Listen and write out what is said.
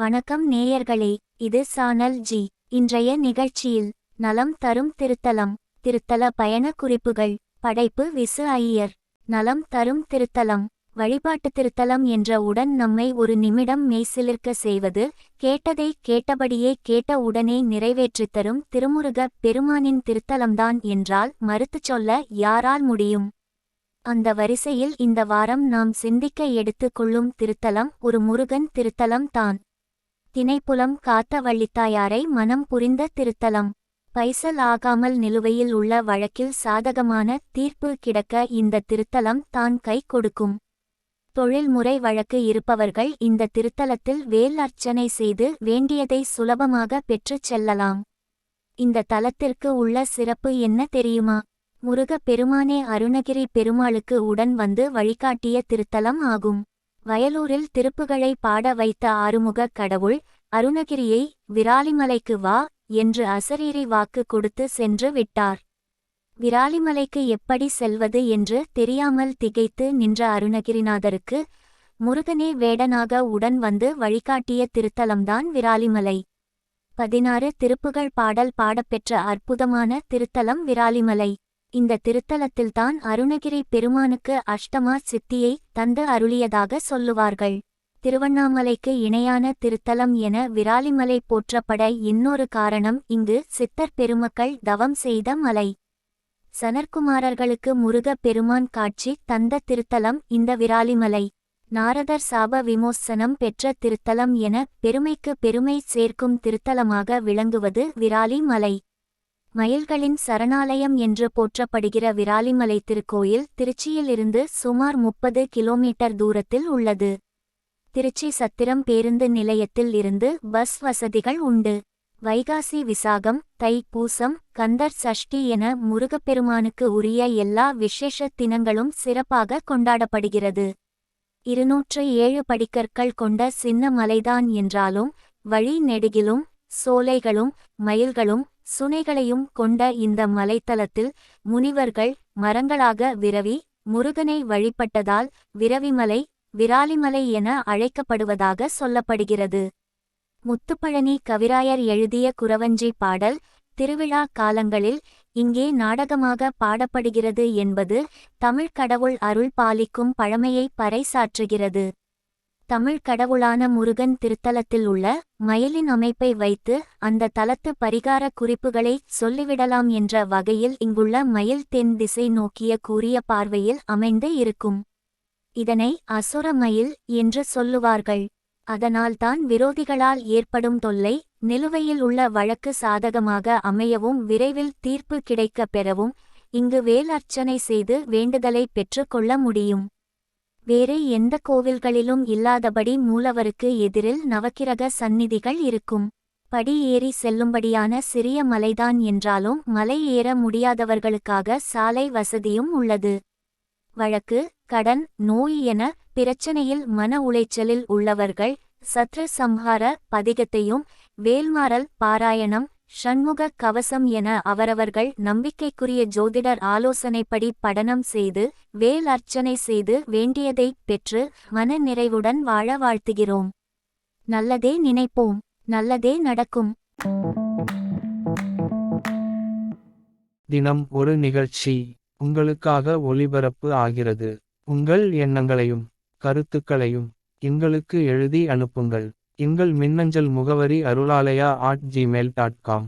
வணக்கம் நேயர்களே, இது சானல் ஜி. இன்றைய நிகழ்ச்சியில் நலம் தரும் திருத்தலம், திருத்தல பயண குறிப்புகள். படைப்பு விசு ஐயர். நலம் தரும் திருத்தலம், வழிபாட்டு திருத்தலம் என்ற உடன் நம்மை ஒரு நிமிடம் மெய்சிலிர்க்க செய்வது, கேட்டதை கேட்டபடியே கேட்ட உடனே நிறைவேற்றித் தரும் திருமுருக பெருமானின் திருத்தலம்தான் என்றால் மறுத்துச் சொல்ல யாரால் முடியும்? அந்த வரிசையில் இந்த வாரம் நாம் சிந்திக்க எடுத்துக் கொள்ளும் திருத்தலம் ஒரு முருகன் திருத்தலம் தான். தினைப்புலம் காத்த வள்ளித்தாயாரை மனம் புரிந்த திருத்தலம். பைசல் ஆகாமல் நிலுவையில் உள்ள வழக்கில் சாதகமான தீர்ப்பு கிடக்க இந்த திருத்தலம் தான் கை கொடுக்கும். தொழில்முறை வழக்கு இருப்பவர்கள் இந்த திருத்தலத்தில் வேல் அர்ச்சனை செய்து வேண்டியதை சுலபமாக பெற்றுச் செல்லலாம். இந்த தலத்திற்கு உள்ள சிறப்பு என்ன தெரியுமா? முருக பெருமானே அருணகிரி பெருமாளுக்கு உடன் வந்து வழிகாட்டிய திருத்தலம் ஆகும். வயலூரில் திருப்புகழை பாட வைத்த ஆறுமுகக் கடவுள் அருணகிரியை விராலிமலைக்கு வா என்று அசரீரி வாக்கு கொடுத்து சென்று விட்டார். விராலிமலைக்கு எப்படி செல்வது என்று தெரியாமல் திகைத்து நின்ற அருணகிரிநாதருக்கு முருகனே வேடனாக உடன் வந்து வழிகாட்டிய திருத்தலம்தான் விராலிமலை. 16 திருப்புகழ் பாடல் பாடப்பெற்ற அற்புதமான திருத்தலம் விராலிமலை. இந்த திருத்தலத்தில்தான் அருணகிரி பெருமானுக்கு அஷ்டமா சித்தியை தந்து அருளியதாக சொல்லுவார்கள். திருவண்ணாமலைக்கு இணையான திருத்தலம் என விராலிமலை போற்றப்பட இன்னொரு காரணம் இங்கு சித்தர் பெருமக்கள் தவம் செய்த மலை. சனற்குமாரர்களுக்கு முருக பெருமான் காட்சி தந்த திருத்தலம் இந்த விராலிமலை. நாரதர் சாப விமோசனம் பெற்ற திருத்தலம் என பெருமைக்கு பெருமை சேர்க்கும் திருத்தலமாக விளங்குவது விராலிமலை. மயில்களின் சரணாலயம் என்று போற்றப்படுகிற விராலிமலை திருக்கோயில் திருச்சியிலிருந்து சுமார் 30 கிலோமீட்டர் தூரத்தில் உள்ளது. திருச்சி சத்திரம் பேருந்து நிலையத்தில் இருந்து பஸ் வசதிகள் உண்டு. வைகாசி விசாகம், தை பூசம், கந்தர் சஷ்டி என முருகப்பெருமானுக்கு உரிய எல்லா விசேஷ தினங்களும் சிறப்பாக கொண்டாடப்படுகிறது. 207 படிக்கற்கள் கொண்ட சின்ன மலைதான் என்றாலும் வழி நெடுகிலும் சோலைகளும் மயில்களும் சுனைகளையும் கொண்ட இந்த மலைத்தலத்தில் முனிவர்கள் மரங்களாக விரவி முருகனை வழிபட்டதால் விரவிமலை விராலிமலை என அழைக்கப்படுவதாக சொல்லப்படுகிறது. முத்துப்பழனி கவிராயர் எழுதிய குறவஞ்சி பாடல் திருவிழா காலங்களில் இங்கே நாடகமாக பாடப்படுகிறது என்பது தமிழ் கடவுள் அருள் பாலிக்கும் பழமையை பறைசாற்றுகிறது. தமிழ் கடவுளான முருகன் திருத்தலத்தில் உள்ள மயிலின் அமைப்பை வைத்து அந்த தலத்து பரிகார குறிப்புகளை சொல்லிவிடலாம் என்ற வகையில் இங்குள்ள மயில் தென் திசை நோக்கிய கூரிய பார்வையில் அமைந்து இருக்கும். இதனை அசுர மயில் என்று சொல்லுவார்கள். அதனால்தான் விரோதிகளால் ஏற்படும் தொல்லை நிலுவையில் உள்ள வழக்கு சாதகமாக அமையவும் விரைவில் தீர்ப்பு கிடைக்கப் பெறவும் இங்கு வேல் அர்ச்சனை செய்து வேண்டுதலை பெற்று கொள்ள முடியும். வேறு எந்த கோவில்களிலும் இல்லாதபடி மூலவருக்கு எதிரில் நவக்கிரக சந்நிதிகள் இருக்கும். படி ஏறி செல்லும்படியான சிறிய மலைதான் என்றாலும் மலை ஏற முடியாதவர்களுக்காக சாலை வசதியும் உள்ளது. வழக்கு, கடன், நோய் என பிரச்சனையில் மன உளைச்சலில் உள்ளவர்கள் சத்ரு சம்ஹார பதிகத்தையும் வேல்மாறல் பாராயணம் ஷண்முக கவசம் என அவரவர்கள் நம்பிக்கைக்குரிய ஜோதிடர் ஆலோசனைப்படி படனம் செய்து வேல் அர்ச்சனை செய்து வேண்டியதை பெற்று மன நிறைவுடன் வாழ வாழ்த்துகிறோம். நல்லதே நினைப்போம், நல்லதே நடக்கும். தினம் ஒரு நிகழ்ச்சி உங்களுக்காக ஒளிபரப்பு ஆகிறது. உங்கள் எண்ணங்களையும் கருத்துக்களையும் எங்களுக்கு எழுதி அனுப்புங்கள். எங்கள் மின்னஞ்சல் முகவரி arulaalaya@gmail.com.